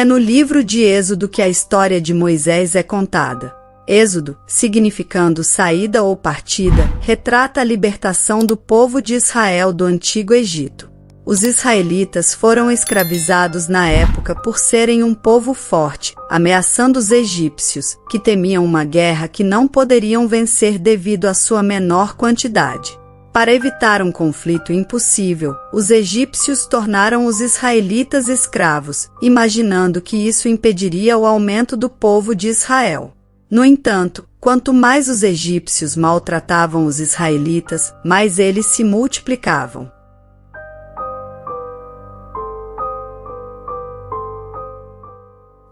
É no livro de Êxodo que a história de Moisés é contada. Êxodo, significando saída ou partida, retrata a libertação do povo de Israel do Antigo Egito. Os israelitas foram escravizados na época por serem um povo forte, ameaçando os egípcios, que temiam uma guerra que não poderiam vencer devido à sua menor quantidade. Para evitar um conflito impossível, os egípcios tornaram os israelitas escravos, imaginando que isso impediria o aumento do povo de Israel. No entanto, quanto mais os egípcios maltratavam os israelitas, mais eles se multiplicavam.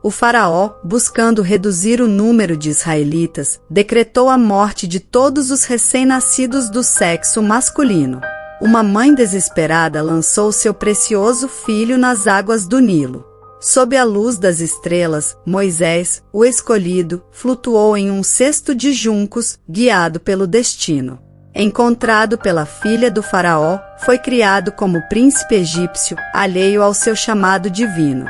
O faraó, buscando reduzir o número de israelitas, decretou a morte de todos os recém-nascidos do sexo masculino. Uma mãe desesperada lançou seu precioso filho nas águas do Nilo. Sob a luz das estrelas, Moisés, o escolhido, flutuou em um cesto de juncos, guiado pelo destino. Encontrado pela filha do faraó, foi criado como príncipe egípcio, alheio ao seu chamado divino.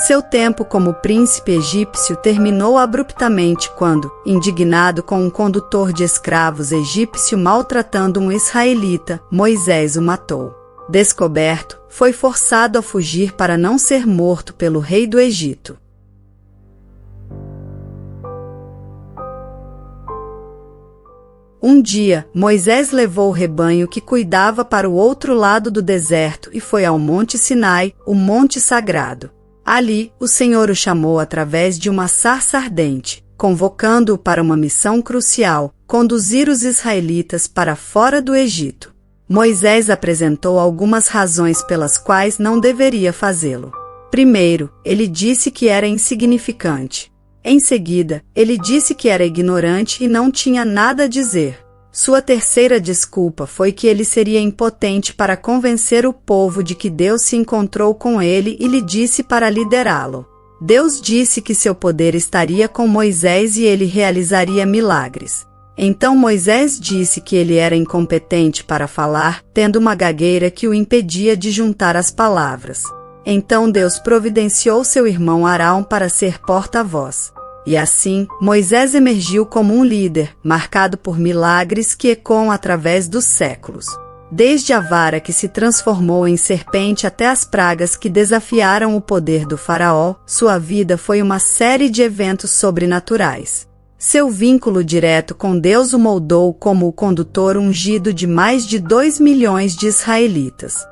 Seu tempo como príncipe egípcio terminou abruptamente quando, indignado com um condutor de escravos egípcio maltratando um israelita, Moisés o matou. Descoberto, foi forçado a fugir para não ser morto pelo rei do Egito. Um dia, Moisés levou o rebanho que cuidava para o outro lado do deserto e foi ao Monte Sinai, o Monte Sagrado. Ali, o Senhor o chamou através de uma sarça ardente, convocando-o para uma missão crucial, conduzir os israelitas para fora do Egito. Moisés apresentou algumas razões pelas quais não deveria fazê-lo. Primeiro, ele disse que era insignificante. Em seguida, ele disse que era ignorante e não tinha nada a dizer. Sua terceira desculpa foi que ele seria impotente para convencer o povo de que Deus se encontrou com ele e lhe disse para liderá-lo. Deus disse que seu poder estaria com Moisés e ele realizaria milagres. Então Moisés disse que ele era incompetente para falar, tendo uma gagueira que o impedia de juntar as palavras. Então Deus providenciou seu irmão Arão para ser porta-voz. E assim, Moisés emergiu como um líder, marcado por milagres que ecoam através dos séculos. Desde a vara que se transformou em serpente até as pragas que desafiaram o poder do faraó, sua vida foi uma série de eventos sobrenaturais. Seu vínculo direto com Deus o moldou como o condutor ungido de mais de 2 milhões de israelitas.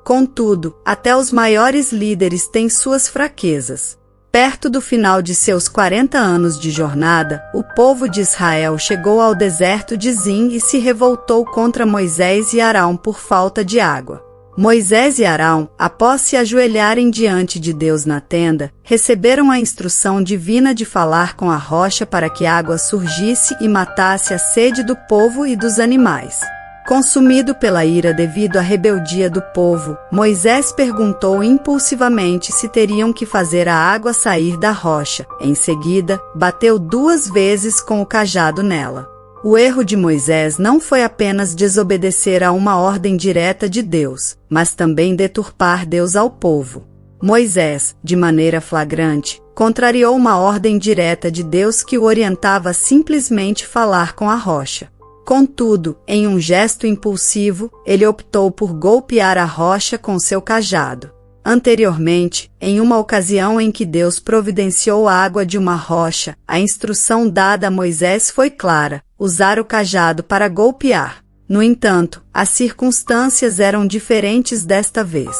Contudo, até os maiores líderes têm suas fraquezas. Perto do final de seus 40 anos de jornada, o povo de Israel chegou ao deserto de Zin e se revoltou contra Moisés e Arão por falta de água. Moisés e Arão, após se ajoelharem diante de Deus na tenda, receberam a instrução divina de falar com a rocha para que a água surgisse e matasse a sede do povo e dos animais. Consumido pela ira devido à rebeldia do povo, Moisés perguntou impulsivamente se teriam que fazer a água sair da rocha. Em seguida, bateu 2 vezes com o cajado nela. O erro de Moisés não foi apenas desobedecer a uma ordem direta de Deus, mas também deturpar Deus ao povo. Moisés, de maneira flagrante, contrariou uma ordem direta de Deus que o orientava a simplesmente falar com a rocha. Contudo, em um gesto impulsivo, ele optou por golpear a rocha com seu cajado. Anteriormente, em uma ocasião em que Deus providenciou a água de uma rocha, a instrução dada a Moisés foi clara: usar o cajado para golpear. No entanto, as circunstâncias eram diferentes desta vez.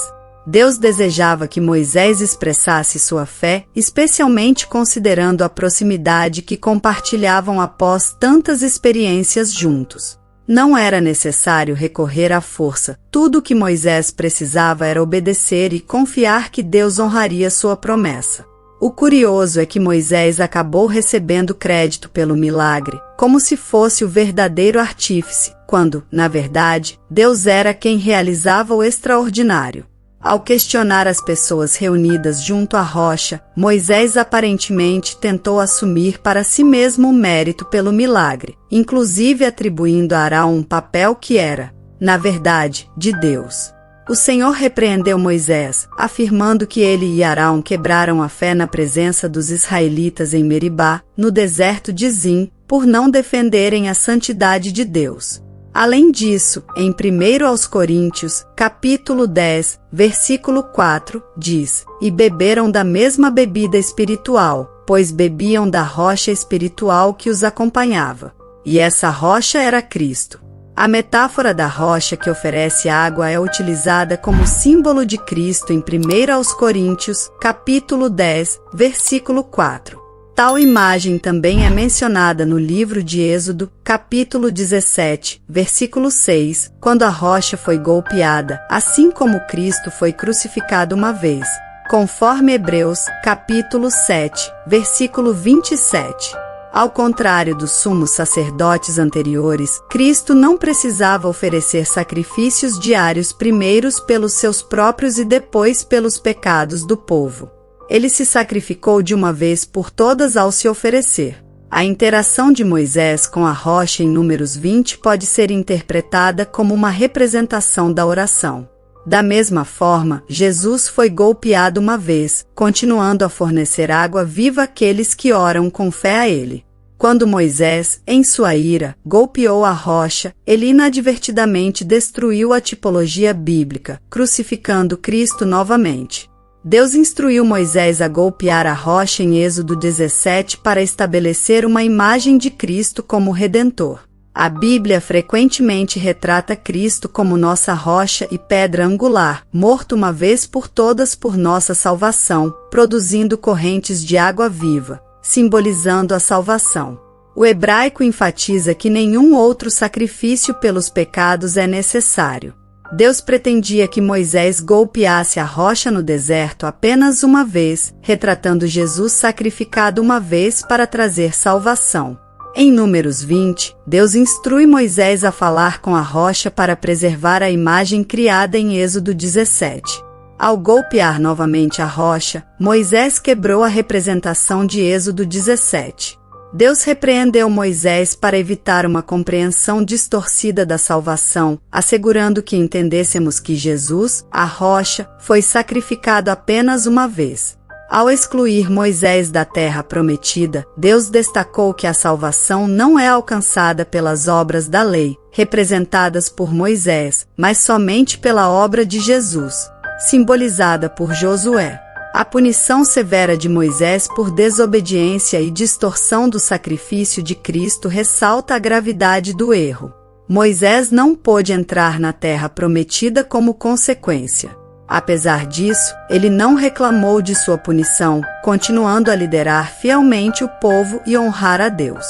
Deus desejava que Moisés expressasse sua fé, especialmente considerando a proximidade que compartilhavam após tantas experiências juntos. Não era necessário recorrer à força, tudo o que Moisés precisava era obedecer e confiar que Deus honraria sua promessa. O curioso é que Moisés acabou recebendo crédito pelo milagre, como se fosse o verdadeiro artífice, quando, na verdade, Deus era quem realizava o extraordinário. Ao questionar as pessoas reunidas junto à rocha, Moisés aparentemente tentou assumir para si mesmo o mérito pelo milagre, inclusive atribuindo a Arão um papel que era na verdade, de Deus. O Senhor repreendeu Moisés, afirmando que ele e Arão quebraram a fé na presença dos israelitas em Meribá, no deserto de Zim, por não defenderem a santidade de Deus. Além disso, em 1 aos Coríntios, capítulo 10, versículo 4, diz: "E beberam da mesma bebida espiritual, pois bebiam da rocha espiritual que os acompanhava. E essa rocha era Cristo." A metáfora da rocha que oferece água é utilizada como símbolo de Cristo em 1 aos Coríntios, capítulo 10, versículo 4. Tal imagem também é mencionada no livro de Êxodo, capítulo 17, versículo 6, quando a rocha foi golpeada, assim como Cristo foi crucificado uma vez, conforme Hebreus, capítulo 7, versículo 27. Ao contrário dos sumos sacerdotes anteriores, Cristo não precisava oferecer sacrifícios diários primeiros pelos seus próprios e depois pelos pecados do povo. Ele se sacrificou de uma vez por todas ao se oferecer. A interação de Moisés com a rocha em Números 20 pode ser interpretada como uma representação da oração. Da mesma forma, Jesus foi golpeado uma vez, continuando a fornecer água viva àqueles que oram com fé a ele. Quando Moisés, em sua ira, golpeou a rocha, ele inadvertidamente destruiu a tipologia bíblica, crucificando Cristo novamente. Deus instruiu Moisés a golpear a rocha em Êxodo 17 para estabelecer uma imagem de Cristo como Redentor. A Bíblia frequentemente retrata Cristo como nossa rocha e pedra angular, morto uma vez por todas por nossa salvação, produzindo correntes de água viva, simbolizando a salvação. O hebraico enfatiza que nenhum outro sacrifício pelos pecados é necessário. Deus pretendia que Moisés golpeasse a rocha no deserto apenas uma vez, retratando Jesus sacrificado uma vez para trazer salvação. Em Números 20, Deus instrui Moisés a falar com a rocha para preservar a imagem criada em Êxodo 17. Ao golpear novamente a rocha, Moisés quebrou a representação de Êxodo 17. Deus repreendeu Moisés para evitar uma compreensão distorcida da salvação, assegurando que entendêssemos que Jesus, a rocha, foi sacrificado apenas uma vez. Ao excluir Moisés da terra prometida, Deus destacou que a salvação não é alcançada pelas obras da lei, representadas por Moisés, mas somente pela obra de Jesus, simbolizada por Josué. A punição severa de Moisés por desobediência e distorção do sacrifício de Cristo ressalta a gravidade do erro. Moisés não pôde entrar na terra prometida como consequência. Apesar disso, ele não reclamou de sua punição, continuando a liderar fielmente o povo e honrar a Deus.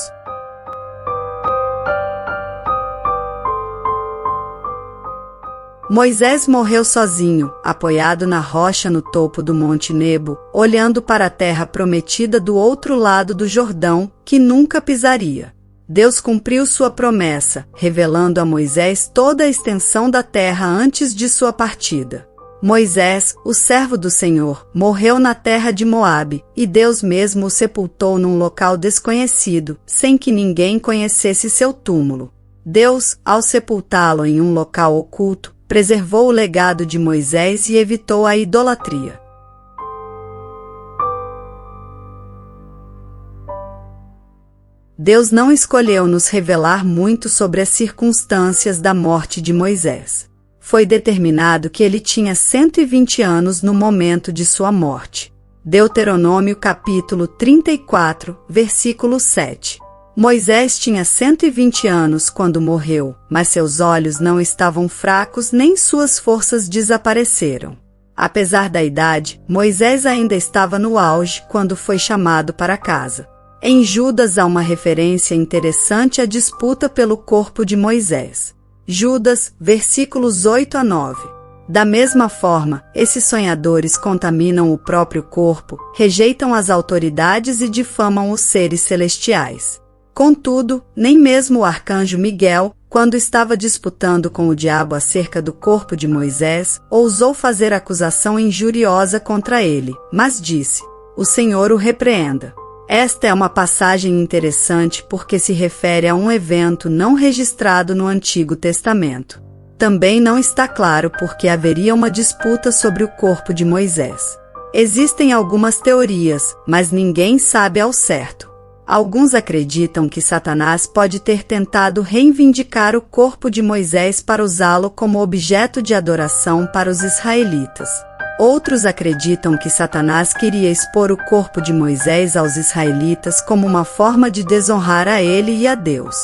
Moisés morreu sozinho, apoiado na rocha no topo do Monte Nebo, olhando para a terra prometida do outro lado do Jordão, que nunca pisaria. Deus cumpriu sua promessa, revelando a Moisés toda a extensão da terra antes de sua partida. Moisés, o servo do Senhor, morreu na terra de Moabe, e Deus mesmo o sepultou num local desconhecido, sem que ninguém conhecesse seu túmulo. Deus, ao sepultá-lo em um local oculto, preservou o legado de Moisés e evitou a idolatria. Deus não escolheu nos revelar muito sobre as circunstâncias da morte de Moisés. Foi determinado que ele tinha 120 anos no momento de sua morte. Deuteronômio capítulo 34, versículo 7. Moisés tinha 120 anos quando morreu, mas seus olhos não estavam fracos nem suas forças desapareceram. Apesar da idade, Moisés ainda estava no auge quando foi chamado para casa. Em Judas há uma referência interessante à disputa pelo corpo de Moisés. Judas, versículos 8 a 9. Da mesma forma, esses sonhadores contaminam o próprio corpo, rejeitam as autoridades e difamam os seres celestiais. Contudo, nem mesmo o arcanjo Miguel, quando estava disputando com o diabo acerca do corpo de Moisés, ousou fazer acusação injuriosa contra ele, mas disse: "O Senhor o repreenda." Esta é uma passagem interessante porque se refere a um evento não registrado no Antigo Testamento. Também não está claro porque haveria uma disputa sobre o corpo de Moisés. Existem algumas teorias, mas ninguém sabe ao certo. Alguns acreditam que Satanás pode ter tentado reivindicar o corpo de Moisés para usá-lo como objeto de adoração para os israelitas. Outros acreditam que Satanás queria expor o corpo de Moisés aos israelitas como uma forma de desonrar a ele e a Deus.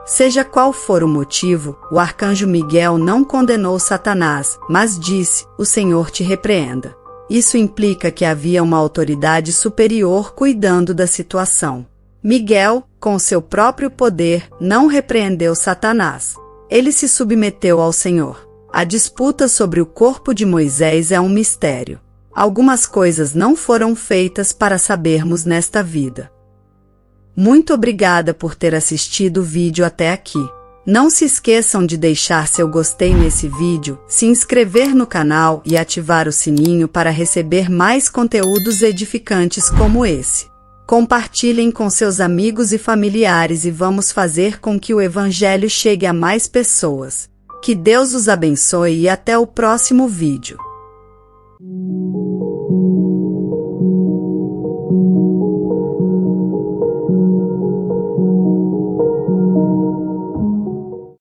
Seja qual for o motivo, o arcanjo Miguel não condenou Satanás, mas disse: "O Senhor te repreenda". Isso implica que havia uma autoridade superior cuidando da situação. Miguel, com seu próprio poder, não repreendeu Satanás. Ele se submeteu ao Senhor. A disputa sobre o corpo de Moisés é um mistério. Algumas coisas não foram feitas para sabermos nesta vida. Muito obrigada por ter assistido o vídeo até aqui. Não se esqueçam de deixar seu gostei nesse vídeo, se inscrever no canal e ativar o sininho para receber mais conteúdos edificantes como esse. Compartilhem com seus amigos e familiares e vamos fazer com que o Evangelho chegue a mais pessoas. Que Deus os abençoe e até o próximo vídeo.